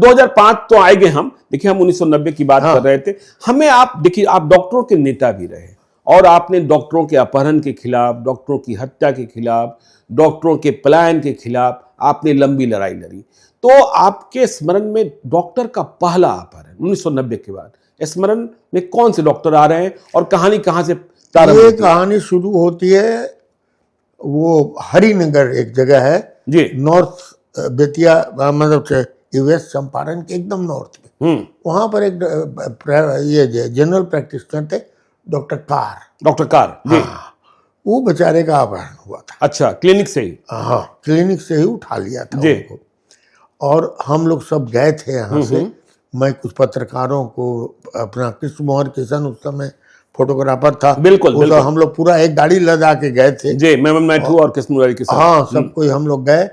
2005 तो आएंगे हम, देखिए हम 1990 की बात कर रहे थे। हमें आप देखिए, आप डॉक्टरों के नेता भी रहे और आपने डॉक्टरों के अपहरण के खिलाफ, डॉक्टरों की हत्या के खिलाफ, डॉक्टरों के पलायन के खिलाफ आपने लंबी लड़ाई लड़ी। तो आपके स्मरण में डॉक्टर का पहला अपहरण 1990 के बाद स्मरण में कौन से डॉक्टर आ रहे हैं और कहानी कहां से प्रारंभ होती है? कहानी शुरू होती है, वो हरिनगर एक जगह है जी, नॉर्थ बेतिया, मतलब वेस्ट चंपारण के एकदम नॉर्थ में। वहां पर एक ये जनरल प्रैक्टिशनर थे, डॉक्टर कार जी। वो बेचारे का अपहरण हुआ था। अच्छा, क्लिनिक से ही? हाँ, क्लिनिक से ही उठा लिया था जी। उनको। और हम लोग सब गए थे यहाँ से। मैं कुछ पत्रकारों को, अपना कृष्ण मोहन किशन उस समय फोटोग्राफर था, बिल्कुल। हम लोग पूरा एक गाड़ी लदा के गए थे जी, मैं और कृष्ण मुरारी के साथ। हाँ, सब कोई हम लोग गए,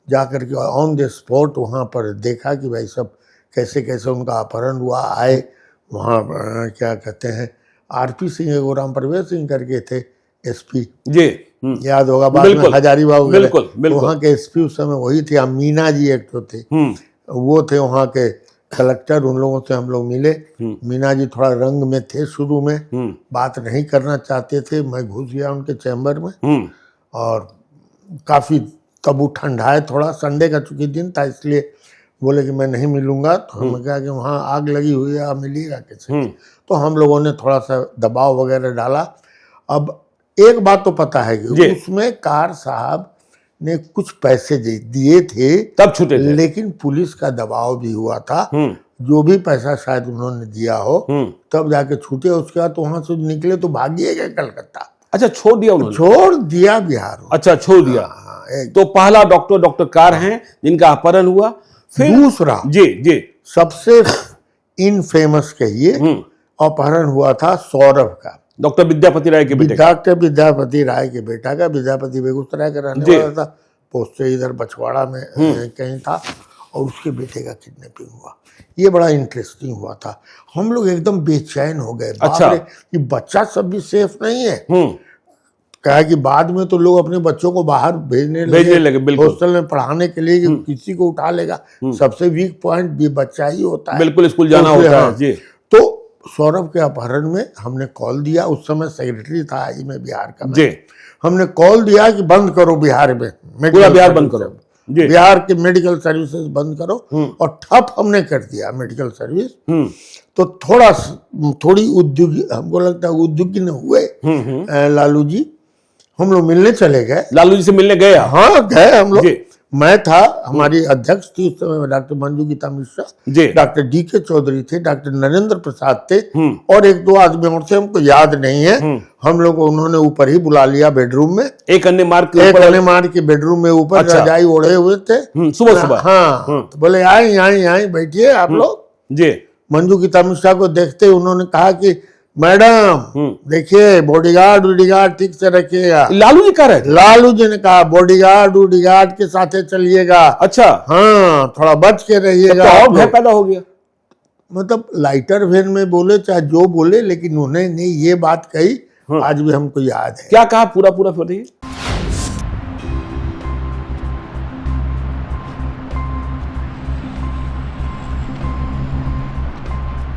जाकर के ऑन द स्पॉट वहाँ पर देखा कि भाई सब कैसे कैसे उनका अपहरण हुआ। आए वहाँ क्या कहते हैं, आरपी सिंह एगो राम प्रवेश सिंह करके थे एसपी, जी, याद होगा, बाद में हजारीबाग बिल्कुल। वहाँ के एसपी उस समय वही थे। मीना जी एक तो थे, वो थे वहाँ के कलेक्टर। उन लोगों से हम लोग मिले। मीना जी थोड़ा रंग में थे शुरू में, बात नहीं करना चाहते थे। मैं घुस गया उनके चैम्बर में और काफी, तब वो ठंडा है थोड़ा, संडे का चूंकि दिन था, इसलिए बोले कि मैं नहीं मिलूंगा। तो हमने कहा कि वहाँ आग लगी हुई है, आप मिलिएगा कैसे? तो हम लोगों ने थोड़ा सा दबाव वगैरह डाला। अब एक बात तो पता है कि उसमें कार साहब ने कुछ पैसे दिए थे, तब छूटे थे, लेकिन पुलिस का दबाव भी हुआ था। जो भी पैसा शायद उन्होंने दिया हो तब जाके छूटे। उसके बाद तो वहां से निकले तो भागिए गए कलकत्ता। अच्छा, छोड़ दिया उन्होंने? छोड़ दिया बिहार। अच्छा, छोड़ दिया। तो पहला डॉक्टर कार हैं जिनका अपहरण हुआ। फिर दूसरा जी सबसे इनफेमस कहिए अपहरण हुआ था सौरभ का, डॉक्टर विद्यापति राय के बेटे, डॉक्टर विद्यापति राय के बेटा का। विद्यापति बेगूसराय का रहने वाला था, पोस्ट से इधर बछवाड़ा में कहीं था, और उसके बेटे का किडनैपिंग हुआ। ये बड़ा इंटरेस्टिंग हुआ था। हम लोग एकदम बेचैन हो गए। अच्छा, कि बच्चा सब भी सेफ नहीं है। कहा कि बाद में तो लोग अपने बच्चों को बाहर भेजने लगे हॉस्टल में पढ़ाने के लिए, किसी को उठा लेगा। सबसे वीक पॉइंट भी बच्चा ही होता है, बिल्कुल स्कूल जाना होता है जी। तो सौरभ के अपहरण में हमने कॉल दिया। उस समय सेक्रेटरी था आई में बिहार का जी। हमने कॉल दिया कि बंद करो बिहार में, पूरा बिहार बंद करो, बिहार के मेडिकल सर्विसेज बंद करो। और ठप हमने कर दिया मेडिकल सर्विस। तो थोड़ी उद्योगी, हमको लगता है उद्योगी न हुए लालू जी। हम लोग मिलने चले गए, लालू जी से मिलने गए? हाँ, गए हम लोग। मैं था, हमारी अध्यक्ष थी उस समय doctor Manju Geeta Mishra, doctor DK Chaudhary थे, डॉक्टर नरेंद्र प्रसाद थे, और एक दो आदमी और थे, हमको याद नहीं है। हम लोग को उन्होंने ऊपर ही बुला लिया बेडरूम में, एक अन्य मार्ग के बेडरूम में ऊपर रजाई ओढ़े हुए थे सुबह। हाँ, तो बोले आई बैठिए आप लोग जी। मंजू गीता मिश्रा को देखते उन्होंने कहा कि मैडम देखिए बॉडीगार्ड ठीक से रखिएगा। लालू जी कह रहे थे? लालू जी ने कहा बॉडीगार्ड के साथ चलिएगा। अच्छा, हाँ, थोड़ा बच के रहिएगा। तो और भय पैदा हो गया। मतलब लाइटर वेन में बोले चाहे जो बोले, लेकिन उन्होंने ये बात कही आज भी हमको याद है। क्या कहा? पूरा बताइए।